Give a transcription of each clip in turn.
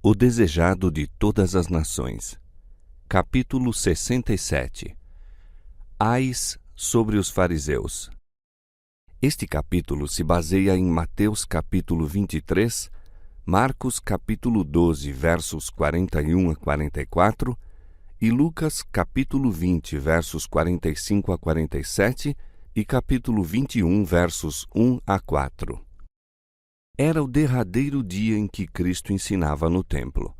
O desejado de todas as nações. Capítulo 67. Ais sobre os fariseus. Este capítulo se baseia em Mateus capítulo 23, Marcos capítulo 12, versos 41 a 44, e Lucas capítulo 20, versos 45 a 47, e capítulo 21, versos 1 a 4. Era o derradeiro dia em que Cristo ensinava no templo.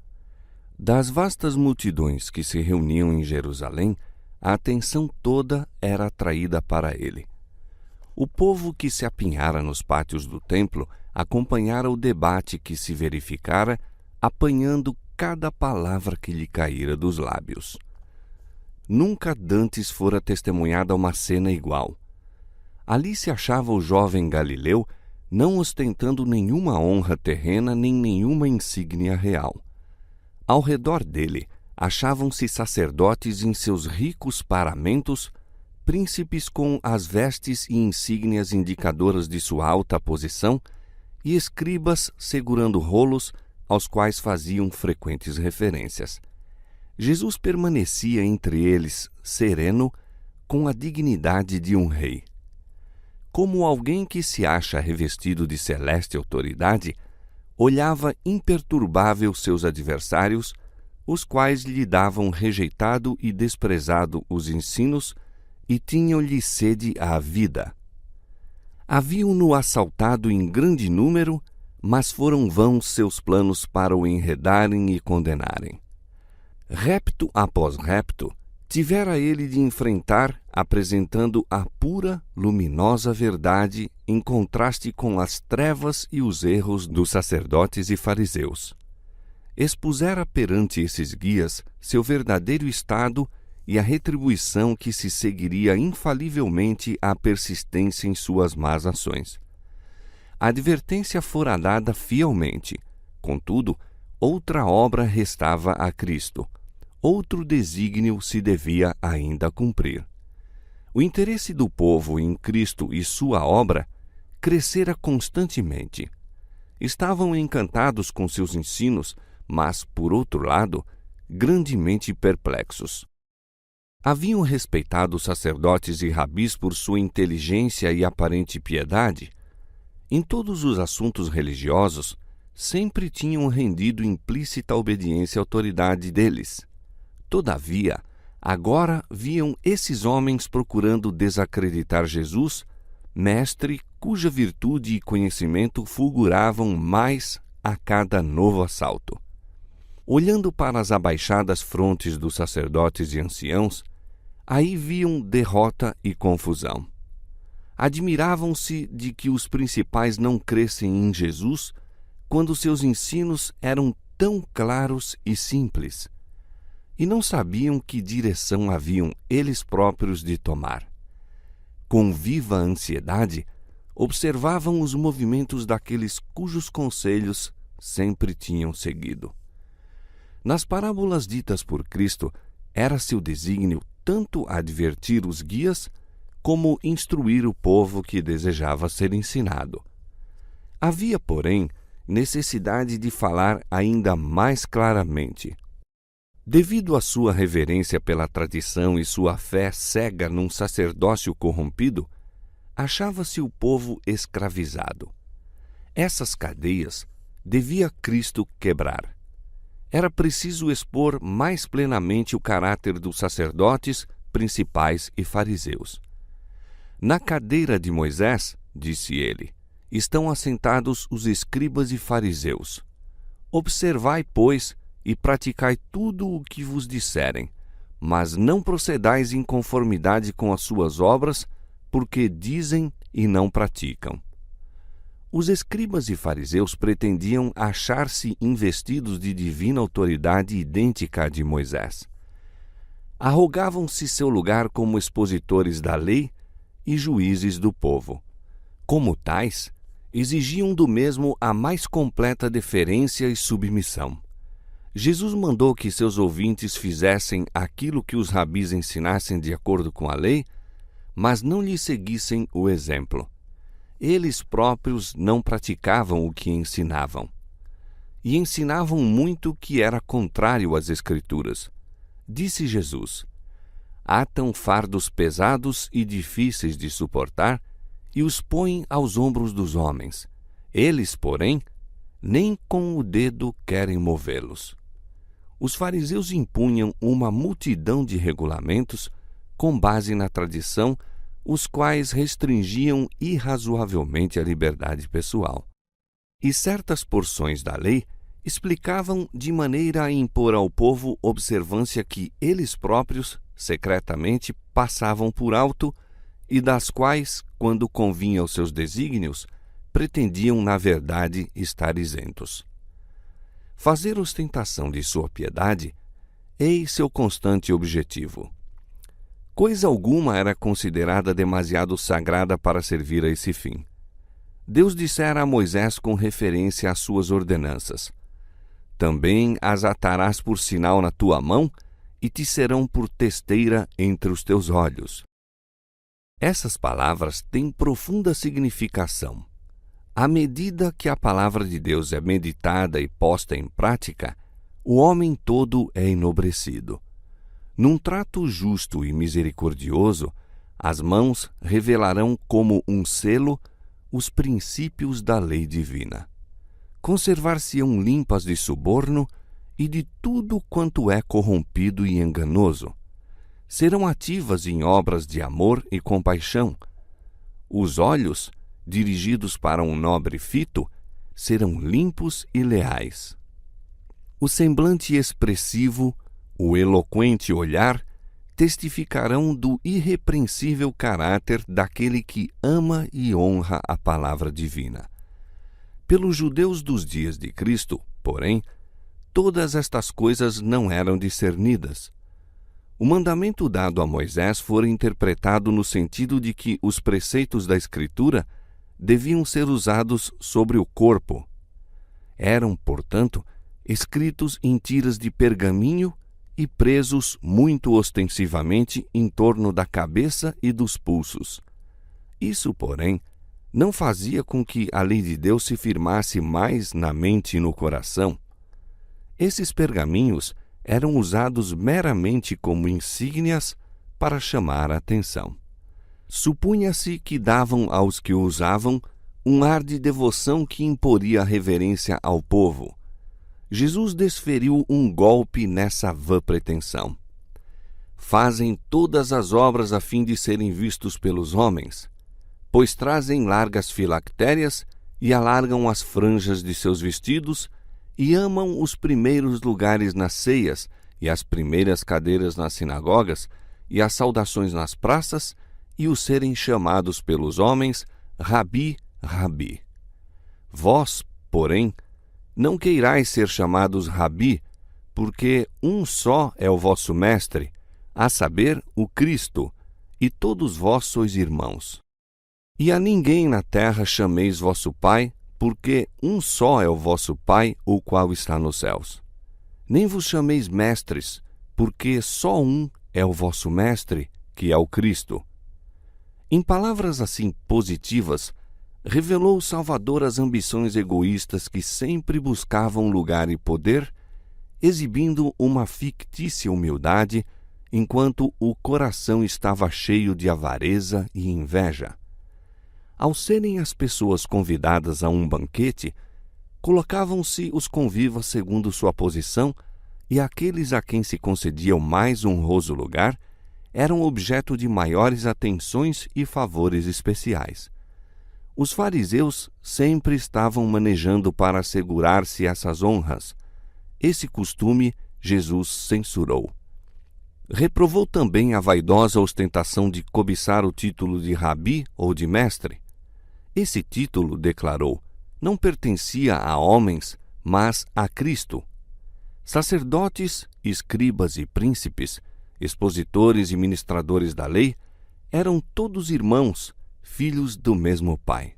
Das vastas multidões que se reuniam em Jerusalém, a atenção toda era atraída para ele. O povo que se apinhara nos pátios do templo acompanhara o debate que se verificara, apanhando cada palavra que lhe caíra dos lábios. Nunca dantes fora testemunhada uma cena igual. Ali se achava o jovem Galileu, não ostentando nenhuma honra terrena nem nenhuma insígnia real. Ao redor dele achavam-se sacerdotes em seus ricos paramentos, príncipes com as vestes e insígnias indicadoras de sua alta posição, e escribas segurando rolos aos quais faziam frequentes referências. Jesus permanecia entre eles, sereno, com a dignidade de um rei. Como alguém que se acha revestido de celeste autoridade, olhava imperturbável seus adversários, os quais lhe davam rejeitado e desprezado os ensinos e tinham-lhe sede à vida. Haviam-no assaltado em grande número, mas foram vãos seus planos para o enredarem e condenarem. Repto após repto, tivera ele de enfrentar, apresentando a pura, luminosa verdade em contraste com as trevas e os erros dos sacerdotes e fariseus. Expusera perante esses guias seu verdadeiro estado e a retribuição que se seguiria infalivelmente à persistência em suas más ações. A advertência fora dada fielmente, contudo, outra obra restava a Cristo. Outro desígnio se devia ainda cumprir. O interesse do povo em Cristo e sua obra crescera constantemente. Estavam encantados com seus ensinos, mas, por outro lado, grandemente perplexos. Haviam respeitado os sacerdotes e rabis por sua inteligência e aparente piedade. Em todos os assuntos religiosos, sempre tinham rendido implícita obediência à autoridade deles. Todavia, agora viam esses homens procurando desacreditar Jesus, mestre cuja virtude e conhecimento fulguravam mais a cada novo assalto. Olhando para as abaixadas frontes dos sacerdotes e anciãos, aí viam derrota e confusão. Admiravam-se de que os principais não crescem em Jesus quando seus ensinos eram tão claros e simples, e não sabiam que direção haviam eles próprios de tomar. Com viva ansiedade, observavam os movimentos daqueles cujos conselhos sempre tinham seguido. Nas parábolas ditas por Cristo, era seu desígnio tanto advertir os guias, como instruir o povo que desejava ser ensinado. Havia, porém, necessidade de falar ainda mais claramente. Devido à sua reverência pela tradição e sua fé cega num sacerdócio corrompido, achava-se o povo escravizado. Essas cadeias devia Cristo quebrar. Era preciso expor mais plenamente o caráter dos sacerdotes, principais e fariseus. Na cadeira de Moisés, disse ele, estão assentados os escribas e fariseus. Observai, pois, e praticai tudo o que vos disserem, mas não procedais em conformidade com as suas obras, porque dizem e não praticam. Os escribas e fariseus pretendiam achar-se investidos de divina autoridade idêntica à de Moisés. Arrogavam-se seu lugar como expositores da lei e juízes do povo. Como tais, exigiam do mesmo a mais completa deferência e submissão. Jesus mandou que seus ouvintes fizessem aquilo que os rabis ensinassem de acordo com a lei, mas não lhe seguissem o exemplo. Eles próprios não praticavam o que ensinavam. e ensinavam muito que era contrário às Escrituras. Disse Jesus: atam fardos pesados e difíceis de suportar e os põem aos ombros dos homens. Eles, porém, nem com o dedo querem movê-los. Os fariseus impunham uma multidão de regulamentos com base na tradição, os quais restringiam irrazoavelmente a liberdade pessoal. E certas porções da lei explicavam de maneira a impor ao povo observância que eles próprios, secretamente, passavam por alto e das quais, quando convinha aos seus desígnios, pretendiam, na verdade, estar isentos. Fazer ostentação de sua piedade, eis seu constante objetivo. Coisa alguma era considerada demasiado sagrada para servir a esse fim. Deus dissera a Moisés com referência às suas ordenanças: também as atarás por sinal na tua mão e te serão por testeira entre os teus olhos. Essas palavras têm profunda significação. À medida que a palavra de Deus é meditada e posta em prática, o homem todo é enobrecido. Num trato justo e misericordioso, as mãos revelarão como um selo os princípios da lei divina. Conservar-se-ão limpas de suborno e de tudo quanto é corrompido e enganoso. Serão ativas em obras de amor e compaixão. Os olhos, dirigidos para um nobre fito, serão limpos e leais. O semblante expressivo, o eloquente olhar, testificarão do irrepreensível caráter daquele que ama e honra a palavra divina. Pelos judeus dos dias de Cristo, porém, todas estas coisas não eram discernidas. O mandamento dado a Moisés fora interpretado no sentido de que os preceitos da Escritura deviam ser usados sobre o corpo. Eram, portanto, escritos em tiras de pergaminho e presos muito ostensivamente em torno da cabeça e dos pulsos. Isso, porém, não fazia com que a lei de Deus se firmasse mais na mente e no coração. Esses pergaminhos eram usados meramente como insígnias para chamar a atenção. Supunha-se que davam aos que o usavam um ar de devoção que imporia reverência ao povo. Jesus desferiu um golpe nessa vã pretensão. Fazem todas as obras a fim de serem vistos pelos homens, pois trazem largas filactérias e alargam as franjas de seus vestidos e amam os primeiros lugares nas ceias e as primeiras cadeiras nas sinagogas e as saudações nas praças e os serem chamados pelos homens Rabi, Rabi. Vós, porém, não queirais ser chamados Rabi, porque um só é o vosso mestre, a saber, o Cristo, e todos vós sois irmãos. E a ninguém na terra chameis vosso Pai, porque um só é o vosso Pai, o qual está nos céus. Nem vos chameis mestres, porque só um é o vosso mestre, que é o Cristo. Em palavras assim positivas, revelou o Salvador as ambições egoístas que sempre buscavam lugar e poder, exibindo uma fictícia humildade, enquanto o coração estava cheio de avareza e inveja. Ao serem as pessoas convidadas a um banquete, colocavam-se os convivas segundo sua posição, e aqueles a quem se concedia o mais honroso lugar eram objeto de maiores atenções e favores especiais. Os fariseus sempre estavam manejando para assegurar-se essas honras. Esse costume Jesus censurou. Reprovou também a vaidosa ostentação de cobiçar o título de rabi ou de mestre. Esse título, declarou, não pertencia a homens, mas a Cristo. Sacerdotes, escribas e príncipes, expositores e ministradores da lei, eram todos irmãos, filhos do mesmo Pai.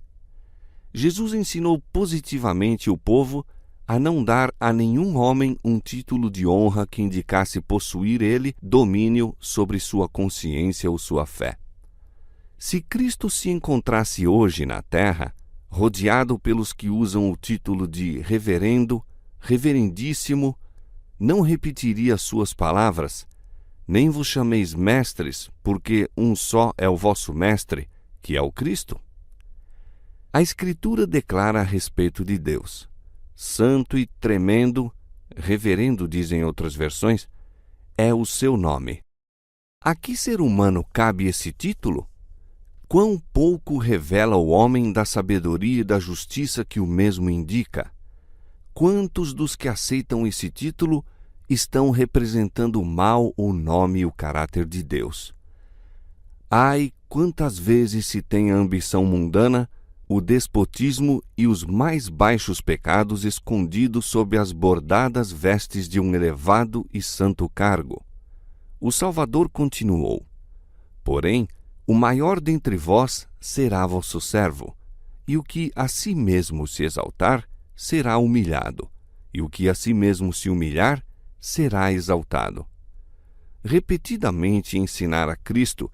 Jesus ensinou positivamente o povo a não dar a nenhum homem um título de honra que indicasse possuir ele domínio sobre sua consciência ou sua fé. Se Cristo se encontrasse hoje na terra, rodeado pelos que usam o título de reverendo, reverendíssimo, não repetiria suas palavras? Nem vos chameis mestres, porque um só é o vosso mestre, que é o Cristo? A Escritura declara a respeito de Deus: santo e tremendo, reverendo dizem outras versões, é o seu nome. A que ser humano cabe esse título? Quão pouco revela o homem da sabedoria e da justiça que o mesmo indica? Quantos dos que aceitam esse título estão representando mal o nome e o caráter de Deus? Ai, quantas vezes se tem a ambição mundana, o despotismo e os mais baixos pecados escondidos sob as bordadas vestes de um elevado e santo cargo. O Salvador continuou: porém, o maior dentre vós será vosso servo, e o que a si mesmo se exaltar será humilhado, e o que a si mesmo se humilhar será exaltado. Repetidamente ensinara Cristo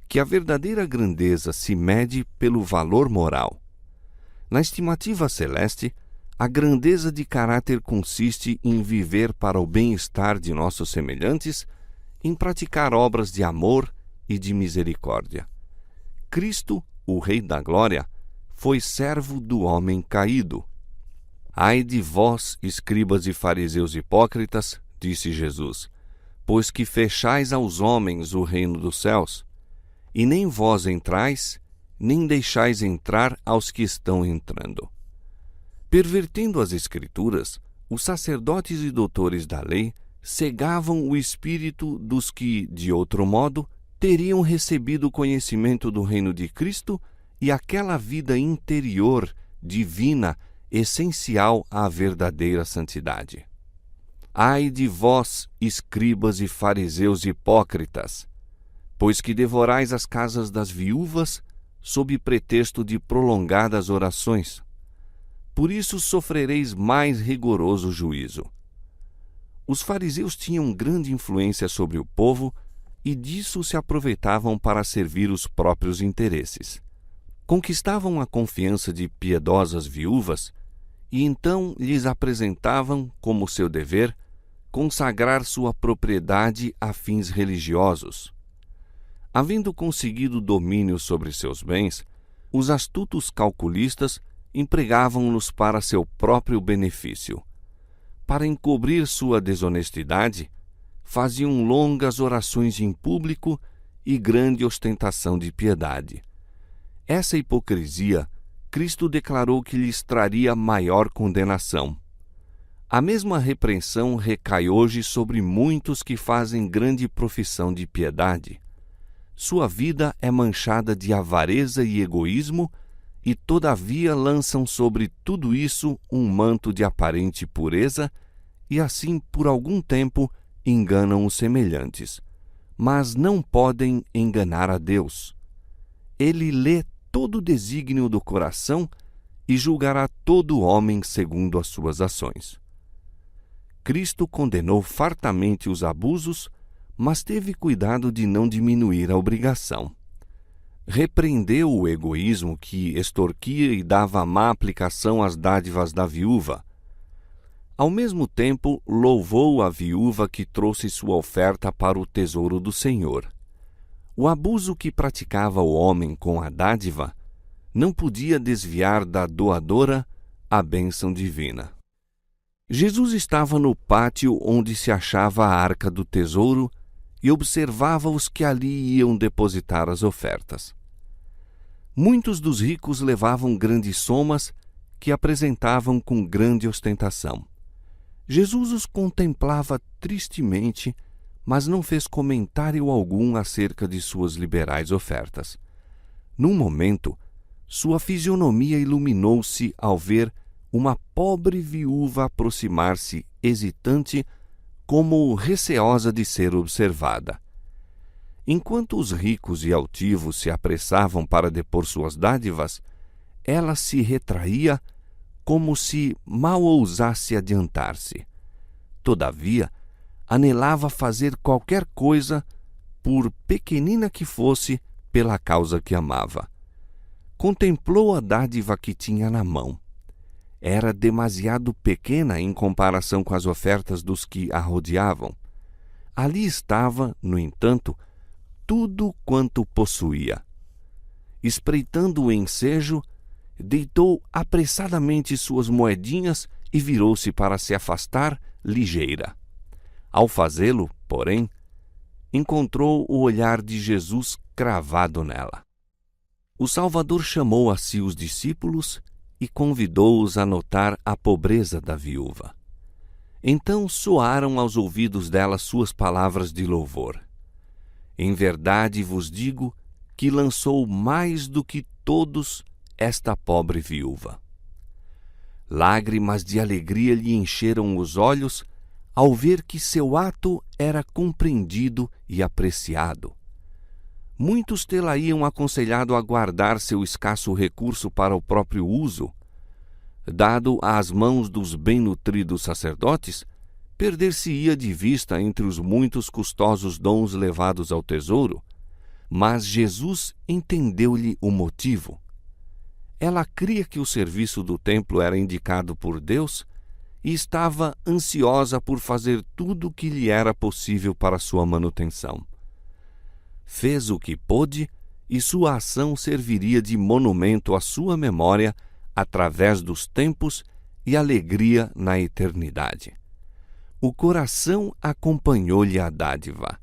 que a verdadeira grandeza se mede pelo valor moral. Na estimativa celeste, a grandeza de caráter consiste em viver para o bem-estar de nossos semelhantes, em praticar obras de amor e de misericórdia. Cristo, o Rei da Glória, foi servo do homem caído. Ai de vós, escribas e fariseus hipócritas, disse Jesus, pois que fechais aos homens o reino dos céus, e nem vós entrais, nem deixais entrar aos que estão entrando. Pervertendo as Escrituras, os sacerdotes e doutores da lei cegavam o espírito dos que, de outro modo, teriam recebido o conhecimento do reino de Cristo e aquela vida interior, divina, essencial à verdadeira santidade. Ai de vós, escribas e fariseus hipócritas, pois que devorais as casas das viúvas sob pretexto de prolongadas orações. Por isso sofrereis mais rigoroso juízo. Os fariseus tinham grande influência sobre o povo e disso se aproveitavam para servir os próprios interesses. Conquistavam a confiança de piedosas viúvas e então lhes apresentavam, como seu dever, consagrar sua propriedade a fins religiosos. Havendo conseguido domínio sobre seus bens, os astutos calculistas empregavam-nos para seu próprio benefício. Para encobrir sua desonestidade, faziam longas orações em público e grande ostentação de piedade. Essa hipocrisia, Cristo declarou que lhes traria maior condenação. A mesma repreensão recai hoje sobre muitos que fazem grande profissão de piedade. Sua vida é manchada de avareza e egoísmo, e todavia lançam sobre tudo isso um manto de aparente pureza, e assim, por algum tempo, enganam os semelhantes. Mas não podem enganar a Deus. Ele lê todo o desígnio do coração e julgará todo homem segundo as suas ações. Cristo condenou fartamente os abusos, mas teve cuidado de não diminuir a obrigação. Repreendeu o egoísmo que extorquia e dava má aplicação às dádivas da viúva. Ao mesmo tempo, louvou a viúva que trouxe sua oferta para o tesouro do Senhor. O abuso que praticava o homem com a dádiva não podia desviar da doadora a bênção divina. Jesus estava no pátio onde se achava a arca do tesouro e observava os que ali iam depositar as ofertas. Muitos dos ricos levavam grandes somas que apresentavam com grande ostentação. Jesus os contemplava tristemente, mas não fez comentário algum acerca de suas liberais ofertas. Num momento, sua fisionomia iluminou-se ao ver uma pobre viúva aproximar-se, hesitante, como receosa de ser observada. Enquanto os ricos e altivos se apressavam para depor suas dádivas, ela se retraía como se mal ousasse adiantar-se. Todavia, anelava fazer qualquer coisa, por pequenina que fosse, pela causa que amava. Contemplou a dádiva que tinha na mão. era demasiado pequena em comparação com as ofertas dos que a rodeavam. Ali estava, no entanto, tudo quanto possuía. Espreitando o ensejo, deitou apressadamente suas moedinhas e virou-se para se afastar, ligeira. Ao fazê-lo, porém, encontrou o olhar de Jesus cravado nela. O Salvador chamou a si os discípulos e convidou-os a notar a pobreza da viúva. Então soaram aos ouvidos dela suas palavras de louvor. Em verdade vos digo que lançou mais do que todos esta pobre viúva. Lágrimas de alegria lhe encheram os olhos ao ver que seu ato era compreendido e apreciado. Muitos tê-la iam aconselhado a guardar seu escasso recurso para o próprio uso. Dado às mãos dos bem-nutridos sacerdotes, perder-se-ia de vista entre os muitos custosos dons levados ao tesouro, mas Jesus entendeu-lhe o motivo. Ela cria que o serviço do templo era indicado por Deus e estava ansiosa por fazer tudo o que lhe era possível para sua manutenção. Fez o que pôde e sua ação serviria de monumento à sua memória através dos tempos e alegria na eternidade. O coração acompanhou-lhe a dádiva.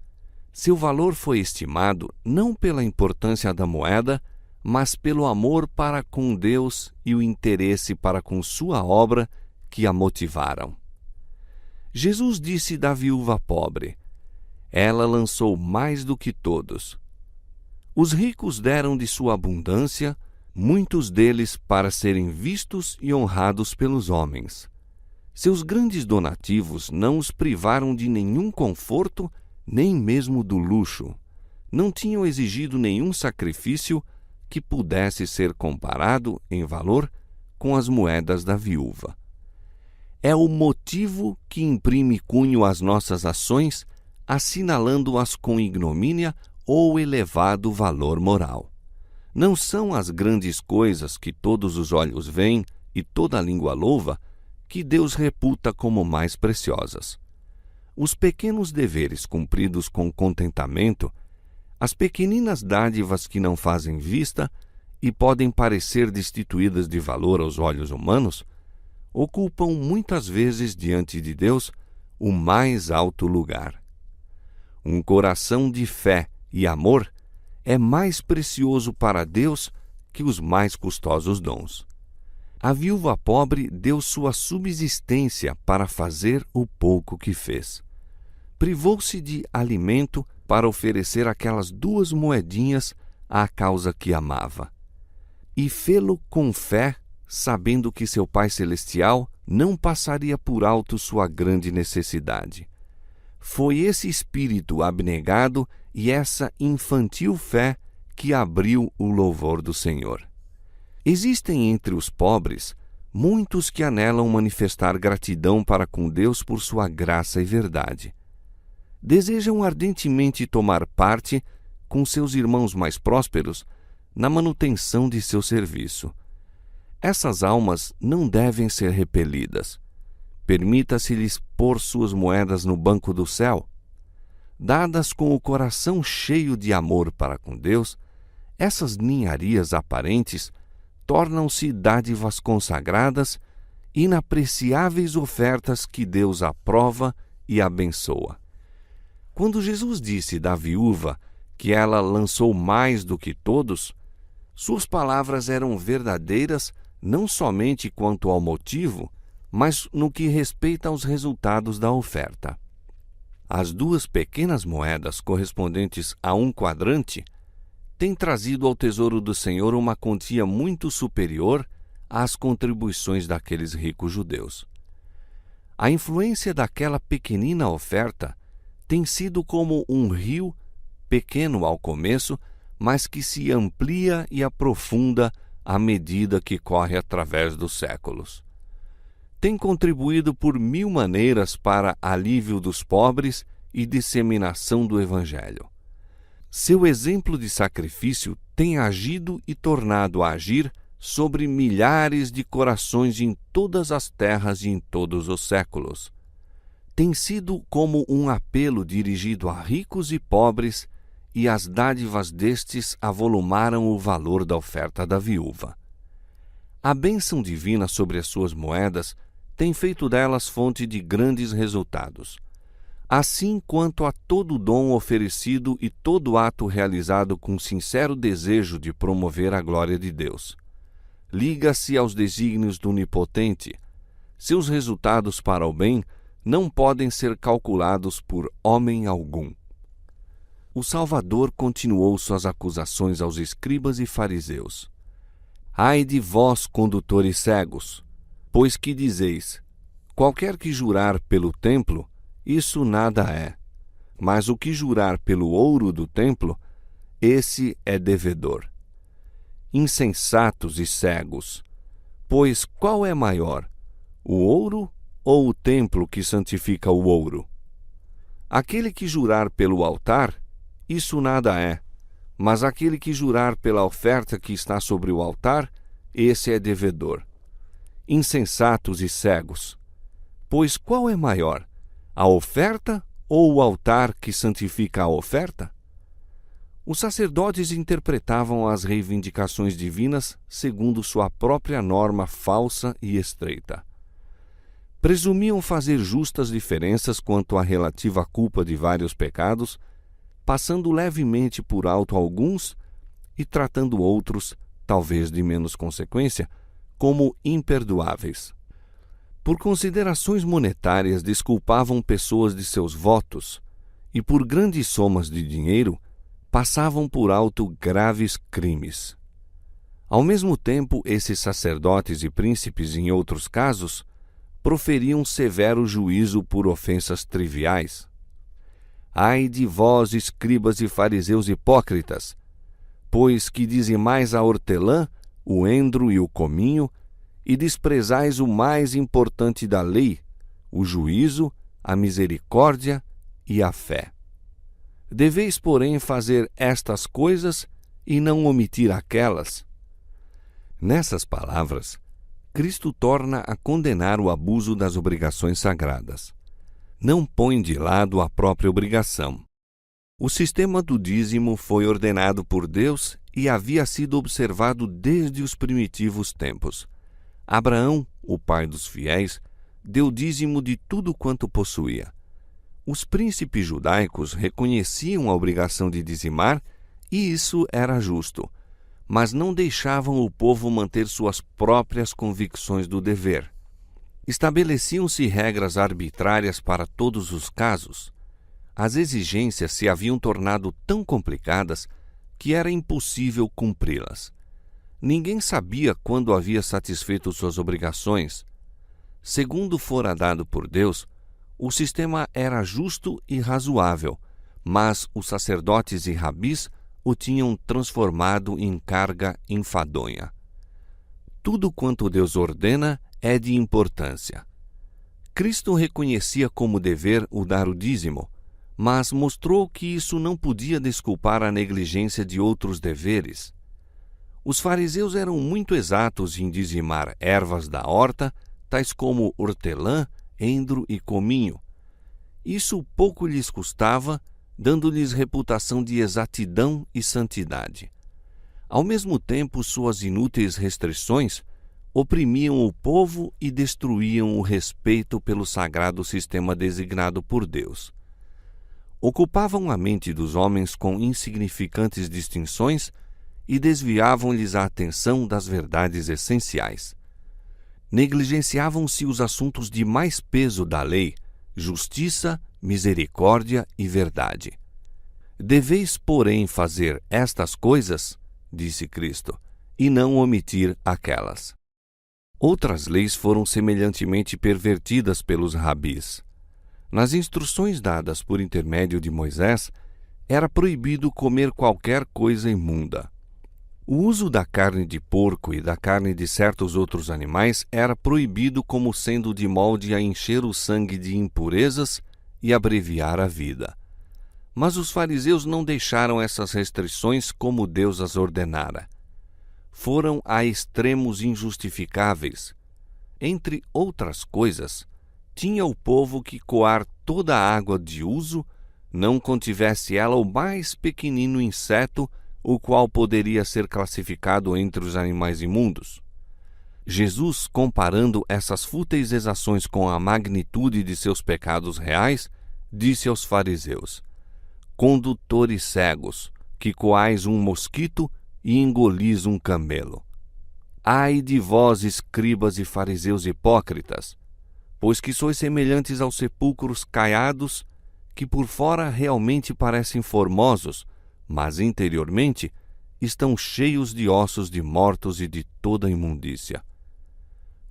Seu valor foi estimado não pela importância da moeda, mas pelo amor para com Deus e o interesse para com sua obra que a motivaram. Jesus disse da viúva pobre: ela lançou mais do que todos. Os ricos deram de sua abundância, muitos deles para serem vistos e honrados pelos homens. Seus grandes donativos não os privaram de nenhum conforto, nem mesmo do luxo. Não tinham exigido nenhum sacrifício que pudesse ser comparado, em valor, com as moedas da viúva. É o motivo que imprime cunho às nossas ações, assinalando-as com ignomínia ou elevado valor moral. Não são as grandes coisas que todos os olhos veem e toda a língua louva que Deus reputa como mais preciosas. Os pequenos deveres cumpridos com contentamento, as pequeninas dádivas que não fazem vista e podem parecer destituídas de valor aos olhos humanos, ocupam muitas vezes diante de Deus o mais alto lugar. Um coração de fé e amor é mais precioso para Deus que os mais custosos dons. A viúva pobre deu sua subsistência para fazer o pouco que fez. Privou-se de alimento para oferecer aquelas 2 moedinhas à causa que amava. E fê-lo com fé, sabendo que seu Pai Celestial não passaria por alto sua grande necessidade. Foi esse espírito abnegado e essa infantil fé que abriu o louvor do Senhor. Existem entre os pobres muitos que anelam manifestar gratidão para com Deus por sua graça e verdade. Desejam ardentemente tomar parte, com seus irmãos mais prósperos, na manutenção de seu serviço. Essas almas não devem ser repelidas. Permita-se-lhes pôr suas moedas no banco do céu. Dadas com o coração cheio de amor para com Deus, essas ninharias aparentes tornam-se dádivas consagradas, inapreciáveis ofertas que Deus aprova e abençoa. Quando Jesus disse da viúva que ela lançou mais do que todos, suas palavras eram verdadeiras não somente quanto ao motivo, mas no que respeita aos resultados da oferta. As 2 pequenas moedas correspondentes a 1 quadrante têm trazido ao tesouro do Senhor uma quantia muito superior às contribuições daqueles ricos judeus. A influência daquela pequenina oferta tem sido como um rio, pequeno ao começo, mas que se amplia e aprofunda à medida que corre através dos séculos. Tem contribuído por 1000 maneiras para alívio dos pobres e disseminação do Evangelho. Seu exemplo de sacrifício tem agido e tornado a agir sobre milhares de corações em todas as terras e em todos os séculos. Tem sido como um apelo dirigido a ricos e pobres, e as dádivas destes avolumaram o valor da oferta da viúva. A bênção divina sobre as suas moedas tem feito delas fonte de grandes resultados. Assim quanto a todo dom oferecido e todo ato realizado com sincero desejo de promover a glória de Deus. Liga-se aos desígnios do Onipotente. Seus resultados para o bem não podem ser calculados por homem algum. O Salvador continuou suas acusações aos escribas e fariseus. Ai de vós, condutores cegos, pois que dizeis, qualquer que jurar pelo templo, isso nada é, mas o que jurar pelo ouro do templo, esse é devedor. Insensatos e cegos, pois qual é maior, o ouro ou o templo que santifica o ouro? Aquele que jurar pelo altar, isso nada é, mas aquele que jurar pela oferta que está sobre o altar, esse é devedor. Insensatos e cegos, pois qual é maior, a oferta ou o altar que santifica a oferta? Os sacerdotes interpretavam as reivindicações divinas segundo sua própria norma falsa e estreita. Presumiam fazer justas diferenças quanto à relativa culpa de vários pecados, passando levemente por alto alguns e tratando outros, talvez de menos consequência, como imperdoáveis. Por considerações monetárias desculpavam pessoas de seus votos e por grandes somas de dinheiro passavam por alto graves crimes. Ao mesmo tempo, esses sacerdotes e príncipes, em outros casos, proferiam severo juízo por ofensas triviais. Ai de vós, escribas e fariseus hipócritas, pois que dizimais a hortelã, o endro e o cominho, e desprezais o mais importante da lei, o juízo, a misericórdia e a fé. Deveis, porém, fazer estas coisas e não omitir aquelas. Nessas palavras, Cristo torna a condenar o abuso das obrigações sagradas. Não põe de lado a própria obrigação. O sistema do dízimo foi ordenado por Deus e havia sido observado desde os primitivos tempos. Abraão, o pai dos fiéis, deu dízimo de tudo quanto possuía. Os príncipes judaicos reconheciam a obrigação de dizimar, e isso era justo, mas não deixavam o povo manter suas próprias convicções do dever. Estabeleciam-se regras arbitrárias para todos os casos. As exigências se haviam tornado tão complicadas que era impossível cumpri-las. Ninguém sabia quando havia satisfeito suas obrigações. Segundo fora dado por Deus, o sistema era justo e razoável, mas os sacerdotes e rabis o tinham transformado em carga enfadonha. Tudo quanto Deus ordena é de importância. Cristo reconhecia como dever o dar o dízimo, mas mostrou que isso não podia desculpar a negligência de outros deveres. Os fariseus eram muito exatos em dizimar ervas da horta, tais como hortelã, endro e cominho. Isso pouco lhes custava, dando-lhes reputação de exatidão e santidade. Ao mesmo tempo, suas inúteis restrições oprimiam o povo e destruíam o respeito pelo sagrado sistema designado por Deus. Ocupavam a mente dos homens com insignificantes distinções e desviavam-lhes a atenção das verdades essenciais. Negligenciavam-se os assuntos de mais peso da lei, justiça, misericórdia e verdade. Deveis, porém, fazer estas coisas, disse Cristo, e não omitir aquelas. Outras leis foram semelhantemente pervertidas pelos rabis. Nas instruções dadas por intermédio de Moisés, era proibido comer qualquer coisa imunda. O uso da carne de porco e da carne de certos outros animais era proibido como sendo de molde a encher o sangue de impurezas e abreviar a vida. Mas os fariseus não deixaram essas restrições como Deus as ordenara. foram a extremos injustificáveis. Entre outras coisas, tinha o povo que coar toda a água de uso, não contivesse ela o mais pequenino inseto, o qual poderia ser classificado entre os animais imundos. Jesus, comparando essas fúteis exações com a magnitude de seus pecados reais, disse aos fariseus: condutores cegos, que coais um mosquito e engolis um camelo. Ai de vós, escribas e fariseus hipócritas, pois que sois semelhantes aos sepulcros caiados, que por fora realmente parecem formosos, mas interiormente estão cheios de ossos de mortos e de toda imundícia.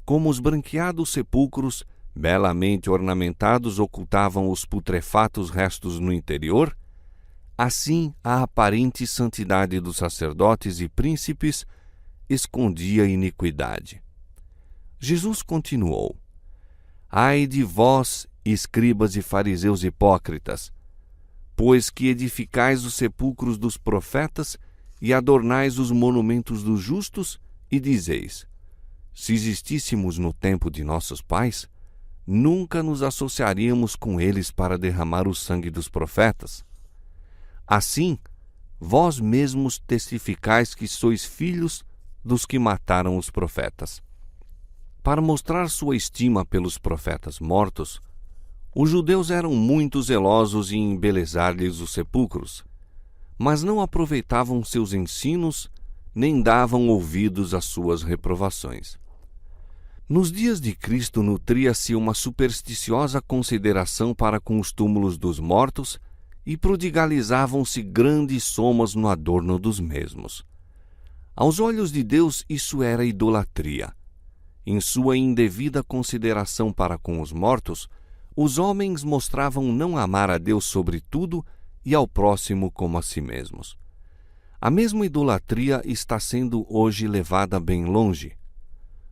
Como os branqueados sepulcros, belamente ornamentados, ocultavam os putrefatos restos no interior, assim a aparente santidade dos sacerdotes e príncipes escondia a iniquidade. Jesus continuou: ai de vós, escribas e fariseus hipócritas, pois que edificais os sepulcros dos profetas e adornais os monumentos dos justos, e dizeis: se existíssemos no tempo de nossos pais, nunca nos associaríamos com eles para derramar o sangue dos profetas. Assim, vós mesmos testificais que sois filhos dos que mataram os profetas. Para mostrar sua estima pelos profetas mortos, os judeus eram muito zelosos em embelezar-lhes os sepulcros, mas não aproveitavam seus ensinos nem davam ouvidos às suas reprovações. Nos dias de Cristo nutria-se uma supersticiosa consideração para com os túmulos dos mortos e prodigalizavam-se grandes somas no adorno dos mesmos. Aos olhos de Deus isso era idolatria. Em sua indevida consideração para com os mortos, os homens mostravam não amar a Deus sobre tudo e ao próximo como a si mesmos. A mesma idolatria está sendo hoje levada bem longe.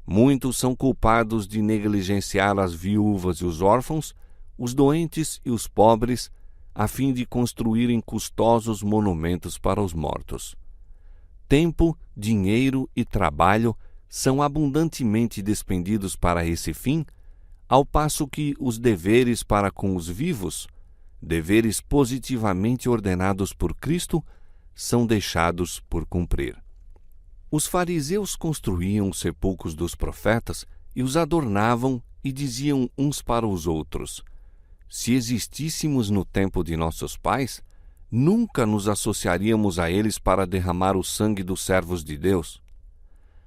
Muitos são culpados de negligenciar as viúvas e os órfãos, os doentes e os pobres, a fim de construírem custosos monumentos para os mortos. Tempo, dinheiro e trabalho são abundantemente despendidos para esse fim, ao passo que os deveres para com os vivos, deveres positivamente ordenados por Cristo, são deixados por cumprir. Os fariseus construíam os sepulcros dos profetas e os adornavam e diziam uns para os outros: se existíssemos no tempo de nossos pais, nunca nos associaríamos a eles para derramar o sangue dos servos de Deus.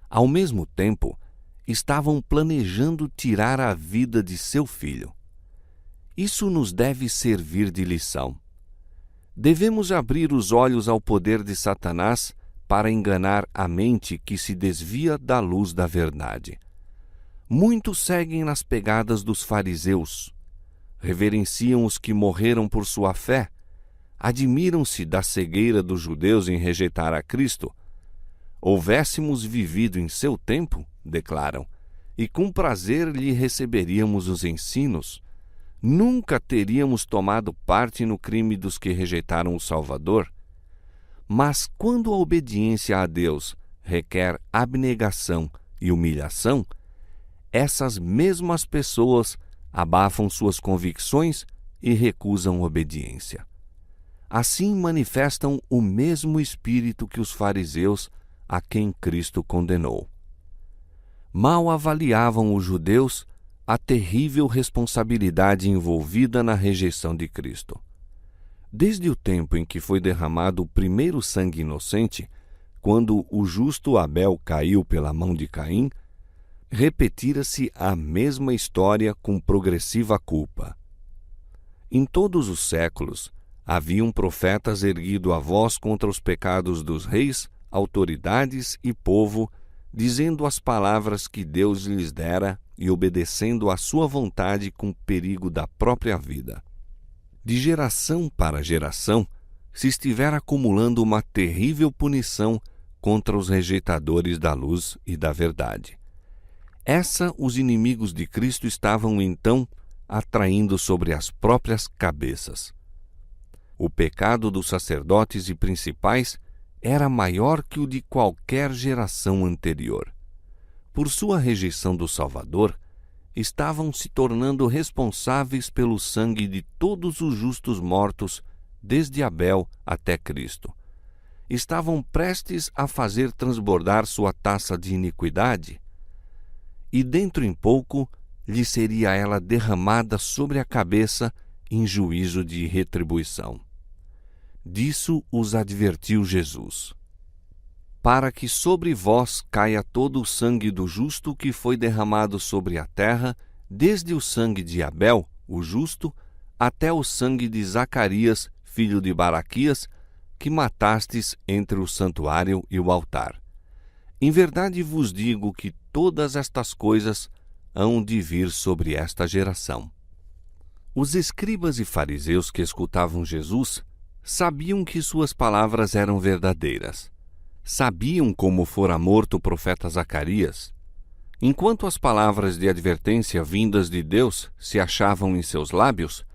Ao mesmo tempo, estavam planejando tirar a vida de seu filho. Isso nos deve servir de lição. Devemos abrir os olhos ao poder de Satanás para enganar a mente que se desvia da luz da verdade. Muitos seguem nas pegadas dos fariseus, reverenciam os que morreram por sua fé, admiram-se da cegueira dos judeus em rejeitar a Cristo. Houvéssemos vivido em seu tempo, declaram, e com prazer lhe receberíamos os ensinos, nunca teríamos tomado parte no crime dos que rejeitaram o Salvador. Mas quando a obediência a Deus requer abnegação e humilhação, essas mesmas pessoas abafam suas convicções e recusam obediência. Assim manifestam o mesmo espírito que os fariseus a quem Cristo condenou. Mal avaliavam os judeus a terrível responsabilidade envolvida na rejeição de Cristo. Desde o tempo em que foi derramado o primeiro sangue inocente, quando o justo Abel caiu pela mão de Caim, repetira-se a mesma história com progressiva culpa. Em todos os séculos, haviam profetas erguido a voz contra os pecados dos reis, autoridades e povo, dizendo as palavras que Deus lhes dera e obedecendo à sua vontade com perigo da própria vida. De geração para geração, se estiver acumulando uma terrível punição contra os rejeitadores da luz e da verdade. Essa os inimigos de Cristo estavam então atraindo sobre as próprias cabeças. O pecado dos sacerdotes e principais era maior que o de qualquer geração anterior. Por sua rejeição do Salvador, estavam se tornando responsáveis pelo sangue de todos os justos mortos, desde Abel até Cristo. Estavam prestes a fazer transbordar sua taça de iniquidade, e dentro em pouco lhe seria ela derramada sobre a cabeça em juízo de retribuição. Disso os advertiu Jesus: para que sobre vós caia todo o sangue do justo que foi derramado sobre a terra, desde o sangue de Abel, o justo, até o sangue de Zacarias, filho de Baraquias, que matastes entre o santuário e o altar. Em verdade vos digo que todas estas coisas hão de vir sobre esta geração. Os escribas e fariseus que escutavam Jesus sabiam que suas palavras eram verdadeiras. Sabiam como fora morto o profeta Zacarias. Enquanto as palavras de advertência vindas de Deus se achavam em seus lábios,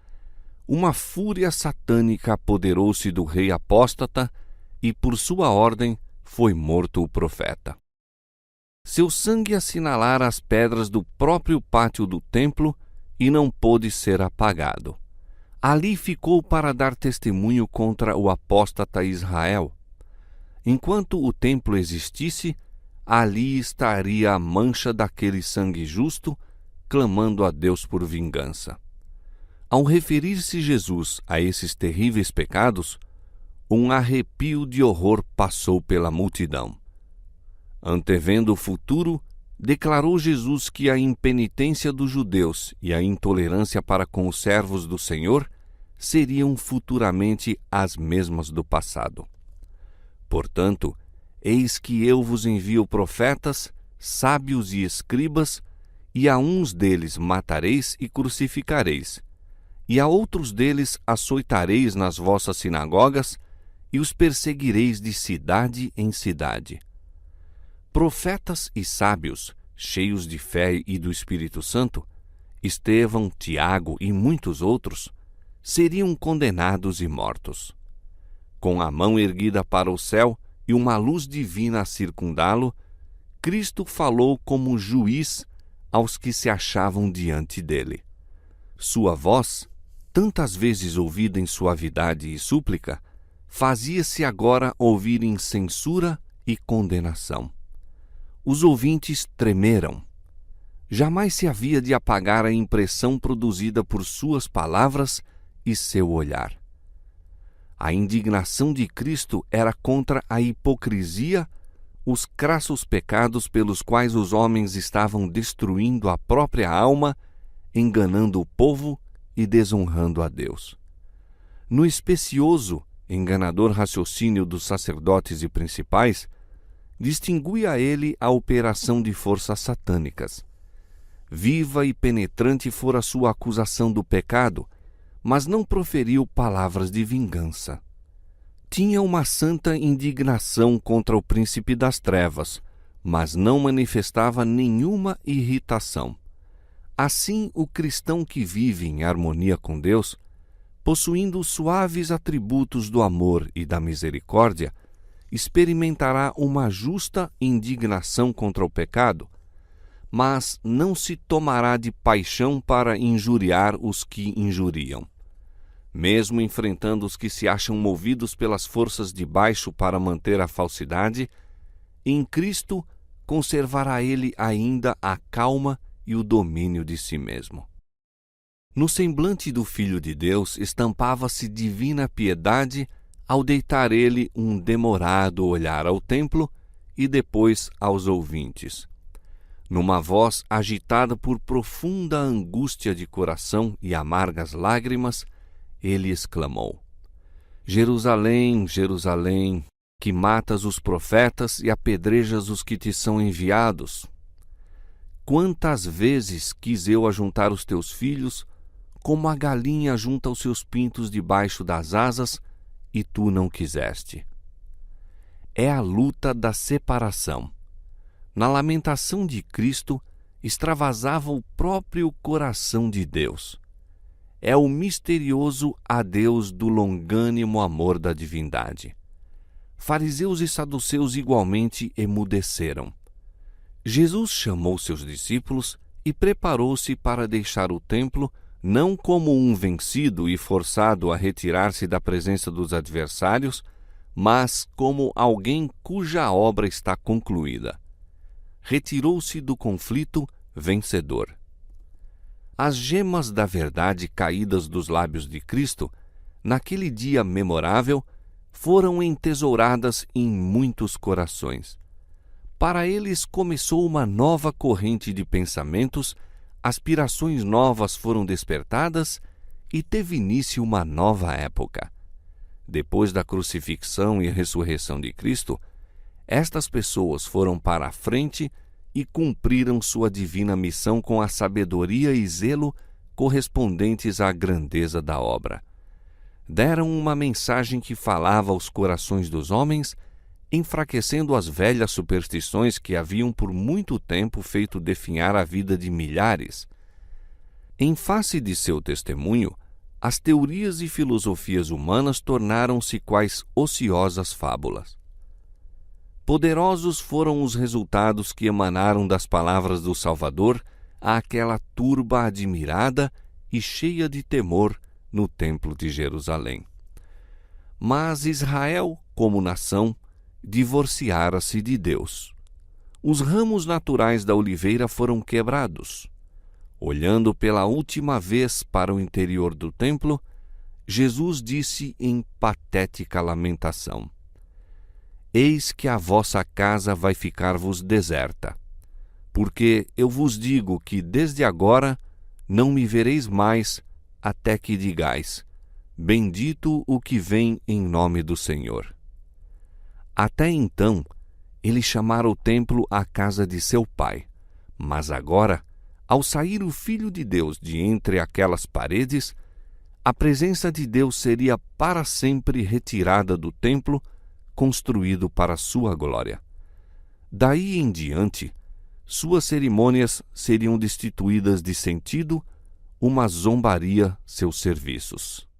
uma fúria satânica apoderou-se do rei apóstata e, por sua ordem, foi morto o profeta. Seu sangue assinalara as pedras do próprio pátio do templo e não pôde ser apagado. Ali ficou para dar testemunho contra o apóstata Israel. Enquanto o templo existisse, ali estaria a mancha daquele sangue justo, clamando a Deus por vingança. Ao referir-se Jesus a esses terríveis pecados, um arrepio de horror passou pela multidão. Antevendo o futuro, declarou Jesus que a impenitência dos judeus e a intolerância para com os servos do Senhor seriam futuramente as mesmas do passado. Portanto, eis que eu vos envio profetas, sábios e escribas, e a uns deles matareis e crucificareis, e a outros deles açoitareis nas vossas sinagogas, e os perseguireis de cidade em cidade. Profetas e sábios, cheios de fé e do Espírito Santo, Estevão, Tiago e muitos outros, seriam condenados e mortos. Com a mão erguida para o céu e uma luz divina a circundá-lo, Cristo falou como juiz aos que se achavam diante dele. Sua voz, tantas vezes ouvida em suavidade e súplica, fazia-se agora ouvir em censura e condenação. Os ouvintes tremeram. Jamais se havia de apagar a impressão produzida por suas palavras e seu olhar. A indignação de Cristo era contra a hipocrisia, os crassos pecados pelos quais os homens estavam destruindo a própria alma, enganando o povo e desonrando a Deus. No especioso, enganador raciocínio dos sacerdotes e principais, distinguia ele a operação de forças satânicas. Viva e penetrante fora sua acusação do pecado, mas não proferiu palavras de vingança. Tinha uma santa indignação contra o príncipe das trevas, mas não manifestava nenhuma irritação. Assim, o cristão que vive em harmonia com Deus, possuindo os suaves atributos do amor e da misericórdia, experimentará uma justa indignação contra o pecado, mas não se tomará de paixão para injuriar os que injuriam. Mesmo enfrentando os que se acham movidos pelas forças de baixo para manter a falsidade, em Cristo conservará ele ainda a calma e o domínio de si mesmo. No semblante do Filho de Deus estampava-se divina piedade ao deitar ele um demorado olhar ao templo e depois aos ouvintes. Numa voz agitada por profunda angústia de coração e amargas lágrimas, ele exclamou: Jerusalém, Jerusalém, que matas os profetas e apedrejas os que te são enviados. Quantas vezes quis eu ajuntar os teus filhos, como a galinha junta os seus pintos debaixo das asas, e tu não quiseste. É a luta da separação. Na lamentação de Cristo, extravasava o próprio coração de Deus. É o misterioso adeus do longânimo amor da divindade. fariseus e saduceus igualmente emudeceram. Jesus chamou seus discípulos e preparou-se para deixar o templo, não como um vencido e forçado a retirar-se da presença dos adversários, mas como alguém cuja obra está concluída. Retirou-se do conflito vencedor. As gemas da verdade caídas dos lábios de Cristo, naquele dia memorável, foram entesouradas em muitos corações. Para eles começou uma nova corrente de pensamentos, aspirações novas foram despertadas e teve início uma nova época. Depois da crucifixão e ressurreição de Cristo, estas pessoas foram para a frente e cumpriram sua divina missão com a sabedoria e zelo correspondentes à grandeza da obra. Deram uma mensagem que falava aos corações dos homens, enfraquecendo as velhas superstições que haviam por muito tempo feito definhar a vida de milhares. Em face de seu testemunho, as teorias e filosofias humanas tornaram-se quais ociosas fábulas. Poderosos foram os resultados que emanaram das palavras do Salvador àquela turba admirada e cheia de temor no Templo de Jerusalém. Mas Israel, como nação, divorciara-se de Deus. Os ramos naturais da oliveira foram quebrados. Olhando pela última vez para o interior do templo, Jesus disse em patética lamentação: Eis que a vossa casa vai ficar-vos deserta, porque eu vos digo que desde agora não me vereis mais, até que digais: Bendito o que vem em nome do Senhor. Até então, ele chamara o templo a casa de seu pai, mas agora, ao sair o Filho de Deus de entre aquelas paredes, a presença de Deus seria para sempre retirada do templo, construído para sua glória. Daí em diante, suas cerimônias seriam destituídas de sentido, uma zombaria seus serviços.